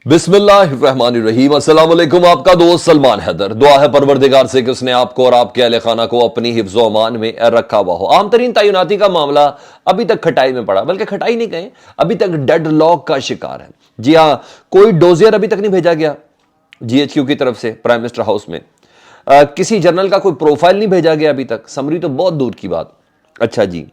بسم اللہ الرحمن الرحیم۔ السلام علیکم، آپ کا دوست سلمان حیدر۔ دعا ہے پروردگار سے کہ اس نے آپ کو اور آپ کے اہل خانہ کو اپنی حفظ و امان میں رکھا ہوا ہو۔ عام ترین تعیناتی کا معاملہ ابھی تک کھٹائی میں پڑا، بلکہ کھٹائی نہیں کہیں، ابھی تک ڈیڈ لاک کا شکار ہے۔ جی ہاں، کوئی ڈوزیر ابھی تک نہیں بھیجا گیا جی ایچ کیو کی طرف سے پرائم منسٹر ہاؤس میں۔ کسی جنرل کا کوئی پروفائل نہیں بھیجا گیا ابھی تک، سمری تو بہت دور کی بات۔ اچھا جی،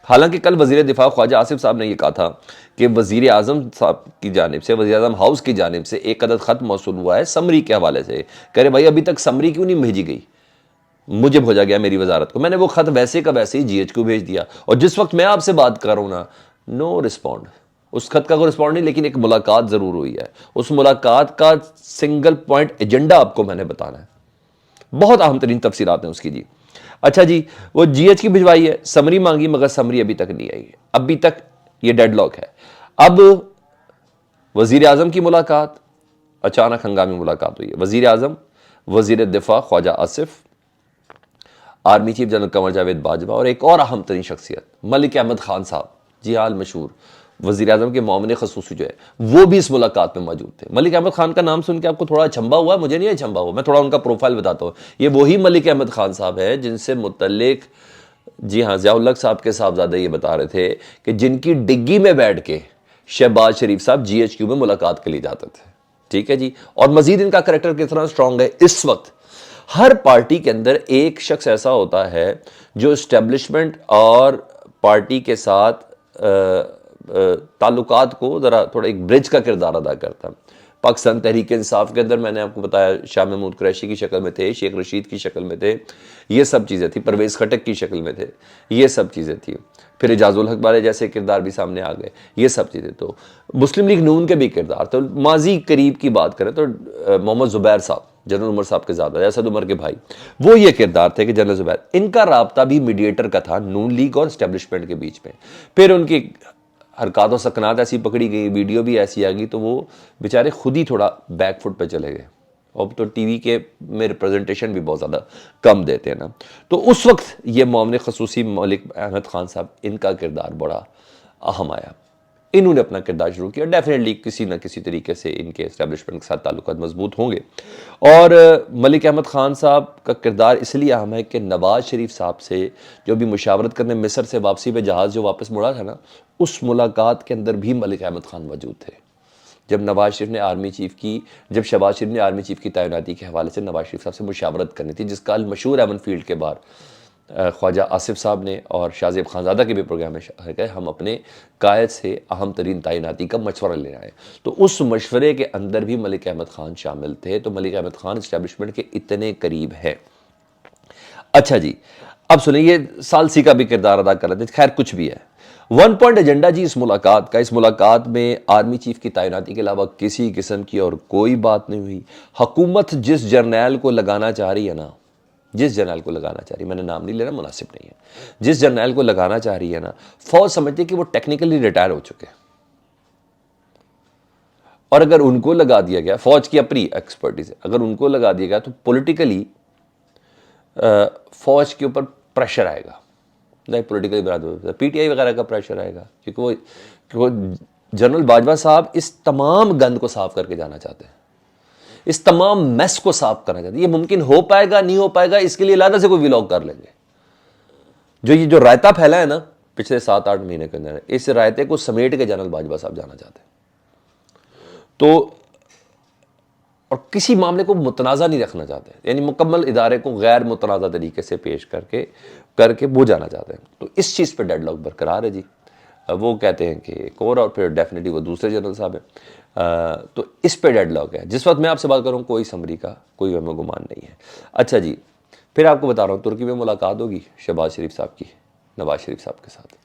حالانکہ کل وزیر دفاع خواجہ آصف صاحب نے یہ کہا تھا کہ وزیر اعظم صاحب کی جانب سے، وزیر اعظم ہاؤس کی جانب سے ایک عدد خط موصول ہوا ہے سمری کے حوالے سے۔ کہہ رہے بھائی ابھی تک سمری کیوں نہیں بھیجی گئی، مجھے بھیجا گیا میری وزارت کو، میں نے وہ خط ویسے کا ویسے ہی جی ایچ کو بھیج دیا، اور جس وقت میں آپ سے بات کر رہا ہوں نا، نو رسپونڈ۔ اس خط کا کوئی رسپونڈ نہیں، لیکن ایک ملاقات ضرور ہوئی ہے۔ اس ملاقات کا سنگل پوائنٹ ایجنڈا آپ کو میں نے بتانا ہے، بہت اہم ترین تفصیلات ہیں اس کی جی۔ اچھا جی، وہ جی ایچ کی بھجوائی ہے، سمری مانگی، مگر سمری ابھی تک نہیں آئی ہے، ابھی تک یہ ڈیڈ لاک ہے۔ اب وزیر اعظم کی ملاقات، اچانک ہنگامی ملاقات ہوئی ہے، وزیر اعظم، وزیر دفاع Khawaja Asif, army chief general Qamar Javed Bajwa, اور ایک اور اہم ترین شخصیت ملک احمد خان صاحب، جی ہاں مشہور وزیر اعظم کے معاون خصوصی جو ہے، وہ بھی اس ملاقات میں موجود تھے۔ ملک احمد خان کا نام سن کے آپ کو تھوڑا اچنبھا ہوا؟ مجھے نہیں اچنبھا ہوا، میں تھوڑا ان کا پروفائل بتاتا ہوں۔ یہ وہی ملک احمد خان صاحب ہے جن سے متعلق جی ہاں ضیاء الحق صاحب کے صاحبزادہ یہ بتا رہے تھے کہ جن کی ڈگی میں بیٹھ کے شہباز شریف صاحب جی ایچ کیو میں ملاقات کے لیے جاتے تھے۔ ٹھیک ہے جی، اور مزید ان کا کریکٹر کتنا سٹرونگ ہے اس وقت۔ ہر پارٹی کے اندر ایک شخص ایسا ہوتا ہے جو اسٹیبلشمنٹ اور پارٹی کے ساتھ تعلقات کو ذرا تھوڑا ایک برج کا کردار ادا کرتا ہے۔ پاکستان تحریک انصاف کے اندر میں نے آپ کو بتایا شاہ محمود قریشی کی شکل میں تھے، شیخ رشید کی شکل میں تھے، یہ سب چیزیں تھیں، پرویز خٹک کی شکل میں تھے، یہ سب چیزیں تھیں، پھر اعجاز الحق والے جیسے کردار بھی سامنے آ گئے، یہ سب چیزیں۔ تو مسلم لیگ نون کے بھی کردار، تو ماضی قریب کی بات کریں تو محمد زبیر صاحب، جنرل عمر صاحب کے زیادہ، اسد عمر کے بھائی، وہ یہ کردار تھے کہ جنرل زبیر، ان کا رابطہ بھی میڈیٹر کا تھا نون لیگ اور اسٹیبلشمنٹ کے بیچ میں۔ پھر ان کی حرکات و سکنات ایسی پکڑی گئی، ویڈیو بھی ایسی آ گئی، تو وہ بیچارے خود ہی تھوڑا بیک فٹ پہ چلے گئے۔ اب تو ٹی وی کے میں ریپرزنٹیشن بھی بہت زیادہ کم دیتے ہیں نا، تو اس وقت یہ معاون خصوصی ملک احمد خان صاحب، ان کا کردار بڑا اہم آیا۔ انہوں نے اپنا کردار شروع کیا، ڈیفینیٹلی کسی نہ کسی طریقے سے ان کے اسٹیبلشمنٹ کے ساتھ تعلقات مضبوط ہوں گے۔ اور ملک احمد خان صاحب کا کردار اس لیے اہم ہے کہ نواز شریف صاحب سے جو بھی مشاورت کرنے مصر سے واپسی پہ جہاز جو واپس مڑا تھا نا، اس ملاقات کے اندر بھی ملک احمد خان موجود تھے۔ جب نواز شریف نے آرمی چیف کی، جب شہباز شریف نے آرمی چیف کی تعیناتی کے حوالے سے نواز شریف صاحب سے مشاورت کرنی تھی، جس کا مشہور ایون فیلڈ کے بعد خواجہ آصف صاحب نے اور شاہ زیب خانزادہ کے بھی پروگرام میں کہا ہم اپنے قائد سے اہم ترین تعیناتی کا مشورہ لے آئے، تو اس مشورے کے اندر بھی ملک احمد خان شامل تھے۔ تو ملک احمد خان اسٹیبلشمنٹ کے اتنے قریب ہے۔ اچھا جی، اب سنیں، یہ ثالثی کا بھی کردار ادا کر رہے تھے، خیر کچھ بھی ہے۔ ون پوائنٹ ایجنڈا جی اس ملاقات کا، اس ملاقات میں آرمی چیف کی تعیناتی کے علاوہ کسی قسم کی اور کوئی بات نہیں ہوئی۔ حکومت جس جرنیل کو لگانا چاہ رہی ہے نا، جس جرنیل کو لگانا چاہ رہی ہے، میں نے نام نہیں لینا، مناسب نہیں ہے، جس جرنیل کو لگانا چاہ رہی ہے نا، فوج سمجھتی ہے کہ وہ ٹیکنیکلی ریٹائر ہو چکے، اور اگر ان کو لگا دیا گیا، فوج کی اپنی ایکسپرٹیز ہے، اگر ان کو لگا دیا گیا تو پولیٹیکلی فوج کے اوپر پریشر آئے گا، نہیں politically Brother P T I وغیرہ کا پریشر آئے گا، کیونکہ وہ جنرل باجوہ صاحب اس تمام گند کو صاف کر کے جانا چاہتے ہیں، اس تمام میس کو صاف کرنا چاہتے ہیں۔ یہ ممکن ہو پائے گا نہیں ہو پائے گا، اس کے لیے علیحدہ سے کوئی ولاگ کر لیں گے۔ یہ جو رائتا پھیلا ہے نا پچھلے 7-8 مہینے کے اندر، اس رائتے کو سمیٹ کے جنرل باجوہ صاحب جانا چاہتے ہیں، تو اور کسی معاملے کو متنازع نہیں رکھنا چاہتے، یعنی مکمل ادارے کو غیر متنازع طریقے سے پیش کر کے وہ جانا چاہتے ہیں۔ تو اس چیز پہ ڈیڈ لاک برقرار ہے جی۔ وہ کہتے ہیں کہ ایک اور پھر ڈیفینیٹلی وہ دوسرے جنرل صاحب ہیں، تو اس پہ ڈیڈ لاک ہے۔ جس وقت میں آپ سے بات کروں کوئی سمری کا کوئی وہم و گمان نہیں ہے۔ اچھا جی، پھر آپ کو بتا رہا ہوں ترکی میں ملاقات ہوگی شہباز شریف صاحب کی نواز شریف صاحب کے ساتھ،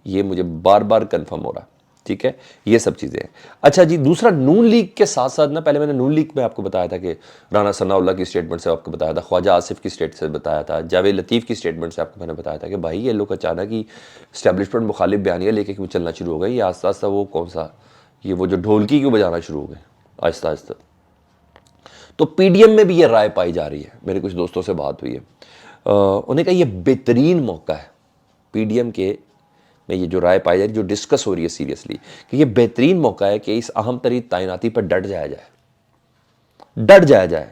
یہ مجھے بار بار کنفرم ہو رہا ہے، ٹھیک ہے، یہ سب چیزیں ہیں۔ اچھا جی، دوسرا نون لیگ کے ساتھ ساتھ نا، پہلے میں نے نون لیگ میں آپ کو بتایا تھا کہ رانا ثناء اللہ کی اسٹیٹمنٹ سے آپ کو بتایا تھا، خواجہ آصف کی اسٹیٹ سے بتایا تھا، جاوید لطیف کی اسٹیٹمنٹ سے آپ کو میں نے بتایا تھا کہ بھائی یہ لوگ اچانک ہی اسٹیبلشمنٹ مخالف بیانیہ لے کے کیوں چلنا شروع ہو گئے، یہ آہستہ آہستہ وہ کون سا، یہ وہ جو ڈھولکی کیوں بجانا شروع ہو گئے آہستہ آہستہ۔ تو پی ڈی ایم میں بھی یہ رائے پائی جا رہی ہے، میرے کچھ دوستوں سے بات ہوئی ہے، انہیں کہا یہ بہترین موقع ہے پی ڈی ایم کے میں یہ جو رائے پائی جا رہی جو ڈسکس ہو رہی ہے سیریسلی کہ یہ بہترین موقع ہے کہ اس اہم ترین تعیناتی پر ڈٹ جایا جائے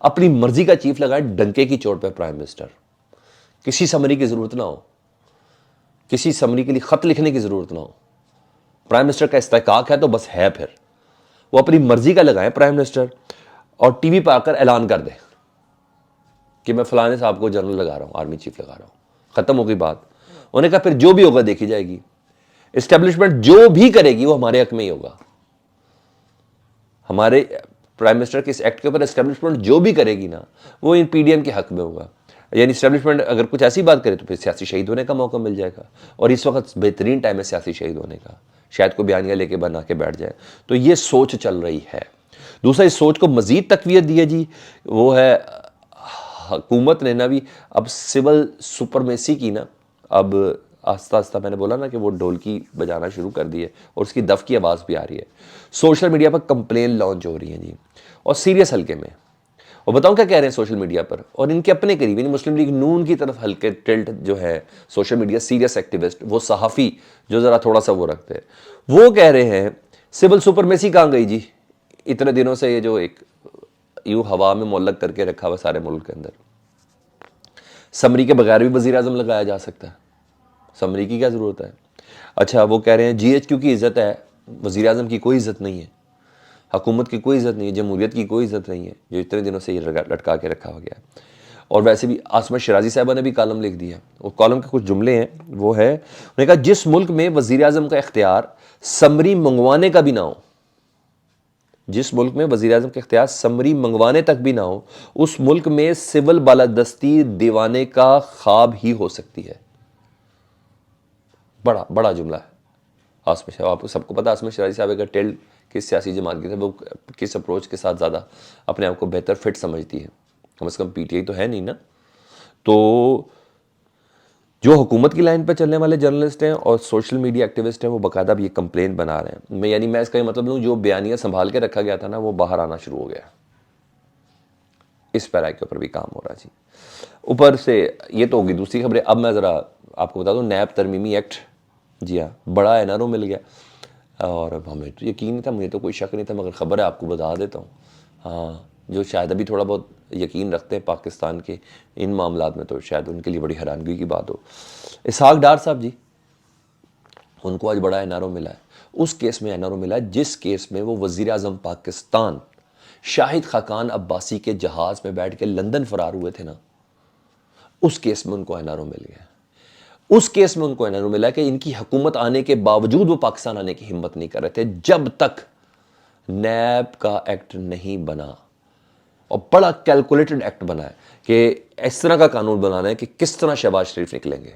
اپنی مرضی کا چیف لگائے ڈنکے کی چوٹ پہ پرائم منسٹر. کسی سمری کی ضرورت نہ ہو, کسی سمری کے لیے خط لکھنے کی ضرورت نہ ہو. پرائم منسٹر کا استحقاق ہے تو بس ہے, پھر وہ اپنی مرضی کا لگائیں پرائم منسٹر, اور ٹی وی پہ آ کر اعلان کر دیں کہ میں فلانے صاحب کو جنرل لگا رہا ہوں, آرمی چیف لگا رہا ہوں. ختم ہو گئی بات. انہوں نے کہا پھر جو بھی ہوگا دیکھی جائے گی, اسٹیبلشمنٹ جو بھی کرے گی وہ ہمارے حق میں ہی ہوگا. ہمارے پرائم منسٹر کے اس ایکٹ کے اوپر اسٹیبلشمنٹ جو بھی کرے گی نا وہ ان پی ڈی ایم کے حق میں ہوگا. یعنی اسٹیبلشمنٹ اگر کچھ ایسی بات کرے تو پھر سیاسی شہید ہونے کا موقع مل جائے گا, اور اس وقت بہترین ٹائم ہے سیاسی شہید ہونے کا. شاید کوئی بیانیہ لے کے بنا کے بیٹھ جائے. تو یہ سوچ چل رہی ہے. دوسرا اس سوچ کو مزید تقویت دی ہے جی, وہ ہے حکومت نے نا بھی اب سول سپرمیسی کی نا, اب آہستہ آہستہ میں نے بولا نا کہ وہ ڈھولکی بجانا شروع کر دی ہے اور اس کی دف کی آواز بھی آ رہی ہے. سوشل میڈیا پر کمپلین لانچ ہو رہی ہیں جی, اور سیریس حلقے میں. اور بتاؤں کیا کہہ رہے ہیں سوشل میڈیا پر, اور ان کے اپنے قریب یعنی مسلم لیگ نون کی طرف ہلکے ٹلٹ جو ہے سوشل میڈیا سیریس ایکٹیوسٹ, وہ صحافی جو ذرا تھوڑا سا وہ رکھتے ہیں, وہ کہہ رہے ہیں سول سپرمیسی کہاں گئی جی. اتنے دنوں سے یہ جو ایک یوں ہوا میں معلق کر کے رکھا ہوا سارے ملک کے اندر, سمری کے بغیر بھی وزیر اعظم لگایا جا سکتا ہے, سمری کی کیا ضرورت ہے. اچھا وہ کہہ رہے ہیں جی ایچ کیو کی عزت ہے, وزیر اعظم کی کوئی عزت نہیں ہے, حکومت کی کوئی عزت نہیں ہے, جمہوریت کی کوئی عزت نہیں ہے, جو اتنے دنوں سے یہ لٹکا کے رکھا ہو گیا. اور ویسے بھی عاصمہ شیرازی صاحبہ نے بھی کالم لکھ دیا, اور کالم کے کچھ جملے ہیں, وہ ہے انہوں نے کہا جس ملک میں وزیر اعظم کا اختیار سمری منگوانے کا بھی نہ ہو, جس ملک میں وزیر اعظم کا اختیار سمری منگوانے تک بھی نہ ہو, اس ملک میں سول بالادستی دیوانے کا خواب ہی ہو سکتی ہے. بڑا بڑا جملہ ہے. آپ کو سب کو پتا عاصمہ شیرازی صاحب کا ٹیل کس سیاسی جماعت کی تھے, وہ کس اپروچ کے ساتھ زیادہ اپنے آپ کو بہتر فٹ سمجھتی ہے, کم از کم پی ٹی آئی تو ہے نہیں نا. تو جو حکومت کی لائن پہ چلنے والے جرنلسٹ ہیں اور سوشل میڈیا ایکٹیوسٹ ہیں وہ باقاعدہ بھی یہ کمپلین بنا رہے ہیں. یعنی میں اس کا یہ مطلب لوں جو بیانیہ سنبھال کے رکھا گیا تھا نا وہ باہر آنا شروع ہو گیا. اس پیرا کے اوپر بھی کام ہو رہا ہے جی. اوپر سے یہ تو ہوگی دوسری خبریں. اب میں ذرا آپ کو بتا دوں نیب ترمیمی ایکٹ, جی ہاں بڑا این آر او مل گیا, اور ہمیں تو یقین نہیں تھا, مجھے تو کوئی شک نہیں تھا, مگر خبر ہے آپ کو بتا دیتا ہوں. ہاں جو شاید ابھی تھوڑا بہت یقین رکھتے ہیں پاکستان کے ان معاملات میں تو شاید ان کے لیے بڑی حیرانگی کی بات ہو. اسحاق ڈار صاحب جی, ان کو آج بڑا این آر او ملا ہے. اس کیس میں این آر او ملا ہے جس کیس میں وہ وزیر اعظم پاکستان شاہد خاقان عباسی کے جہاز میں بیٹھ کے لندن فرار ہوئے تھے نا, اس کیس میں ان کو این آر او مل گیا. اس کیس میں ان کو این آر او ملا کہ ان کی حکومت آنے کے باوجود وہ پاکستان آنے کی ہمت نہیں کر رہے تھے جب تک نیب کا ایکٹ نہیں بنا. اور بڑا کیلکولیٹڈ ایکٹ بنا ہے کہ اس طرح کا قانون بنانا ہے کہ کس طرح شہباز شریف نکلیں گے,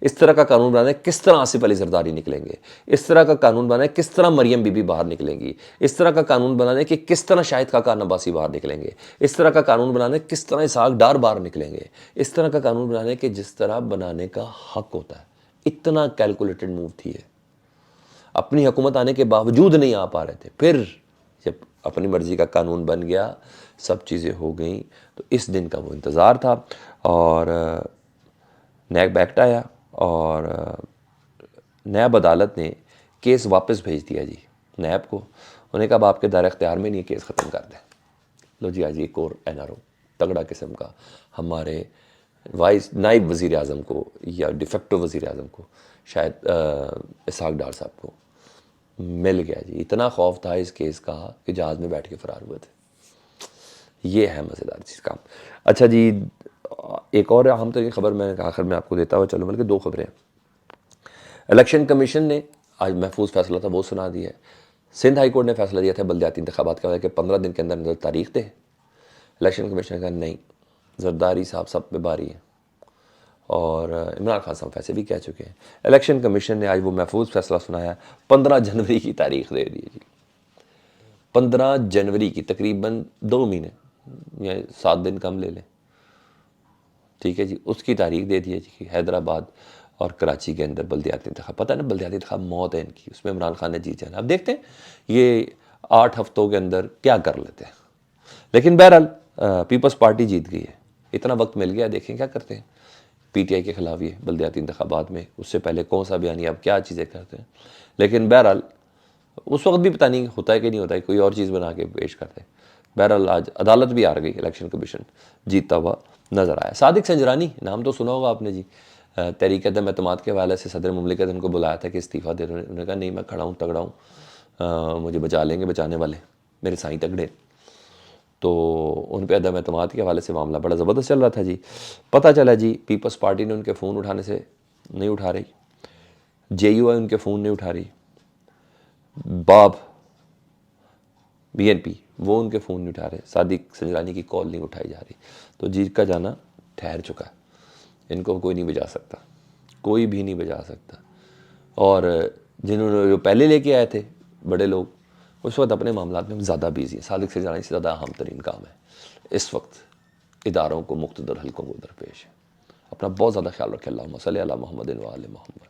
اس طرح کا قانون بنانا ہے کس طرح آصف علی زرداری نکلیں گے, اس طرح کا قانون بنانا ہے کس طرح مریم بی بی باہر نکلیں گی, اس طرح کا قانون بنانا ہے کہ کس طرح شاہد خاقان عباسی باہر نکلیں گے, اس طرح کا قانون بنانا ہے کس طرح اسحاق ڈار باہر نکلیں گے, اس طرح کا قانون بنانا ہے کہ جس طرح بنانے کا حق ہوتا ہے. اتنا کیلکولیٹڈ موو تھی ہے. اپنی حکومت آنے کے باوجود نہیں آ پا رہے تھے. پھر جب اپنی مرضی کا قانون بن گیا, سب چیزیں ہو گئیں, تو اس دن کا وہ انتظار تھا. اور نیب ایکٹ آیا اور نیب عدالت نے کیس واپس بھیج دیا جی نیب کو. انہوں نے کہا اب آپ کے دائرہ اختیار میں نہیں, کیس ختم کر دیں. لو جی آج ایک اور این آر او تگڑا قسم کا ہمارے نائب وزیر اعظم کو یا ڈیفیکٹو وزیر اعظم کو شاید اسحاق ڈار صاحب کو مل گیا جی. اتنا خوف تھا اس کیس کا کہ جہاز میں بیٹھ کے فرار ہوئے تھے. یہ ہے مزیدار چیز کام. اچھا جی ایک اور اہم ترین خبر میں آخر میں آپ کو دیتا ہوا چلوں, بلکہ دو خبریں. الیکشن کمیشن نے آج محفوظ فیصلہ تھا وہ سنا دیا ہے. سندھ ہائی کورٹ نے فیصلہ دیا تھا بلدیاتی انتخابات کا کہ 15 دن کے اندر تاریخ دے. الیکشن کمیشن نے کہا نہیں, زرداری صاحب سب پہ باری ہے, اور عمران خان صاحب فیصلے بھی کہہ چکے ہیں. الیکشن کمیشن نے آج وہ محفوظ فیصلہ سنایا, 15 جنوری کی تاریخ دے دی جی. 15 جنوری کی, تقریباً 2 مہینے یا 7 دن کم لے لیں, ٹھیک ہے جی, اس کی تاریخ دے دی ہے جی. حیدرآباد اور کراچی کے اندر بلدیاتی انتخاب, پتہ ہے نا بلدیاتی انتخاب موت ہے ان کی, اس میں عمران خان نے جیت جانا. اب دیکھتے ہیں یہ 8 ہفتوں کے اندر کیا کر لیتے ہیں. لیکن بہرحال پیپلز پارٹی جیت گئی ہے, اتنا وقت مل گیا, دیکھیں کیا کرتے ہیں. پی ٹی آئی کے خلاف یہ بلدیاتی انتخابات میں، اس سے پہلے کون سا بیانیہ، آپ کیا چیزیں کرتے ہیں. لیکن بہرحال اس وقت بھی پتہ نہیں ہوتا ہے کہ نہیں ہوتا ہے، کوئی اور چیز بنا کے پیش کرتے ہیں. بہرحال آج عدالت بھی ہار گئی، الیکشن کمیشن جیتتا ہوا نظر آیا. صادق سنجرانی نام تو سنا ہوگا آپ نے جی، تحریک عدم اعتماد کے حوالے سے صدر مملکت ان کو بلایا تھا کہ استعفیٰ دے رہے ہیں. انہوں نے کہا نہیں میں کھڑا ہوں، تگڑا ہوں، مجھے بچا لیں گے بچانے والے میرے سائیں تگڑے. تو ان پہ عدم اعتماد کے حوالے سے معاملہ بڑا زبردست چل رہا تھا جی. پتہ چلا جی پیپلز پارٹی نے ان کے فون اٹھانے سے نہیں اٹھا رہی، جے یو آئی ان کے فون نہیں اٹھا رہی، باب بی این پی وہ ان کے فون نہیں اٹھا رہے، صادق سنجرانی کی کال نہیں اٹھائی جا رہی. تو جیت کا جانا ٹھہر چکا ہے، ان کو کوئی نہیں بجا سکتا، کوئی بھی نہیں بجا سکتا. اور جنہوں نے جو پہلے لے کے آئے تھے بڑے لوگ، اس وقت اپنے معاملات میں زیادہ بیزی ہیں. صادق سنجرانی سے زیادہ اہم ترین کام ہے اس وقت اداروں کو، مقتدر حلقوں کو درپیش ہے. اپنا بہت زیادہ خیال رکھیں. اللہم صلی علی محمد و آل محمد.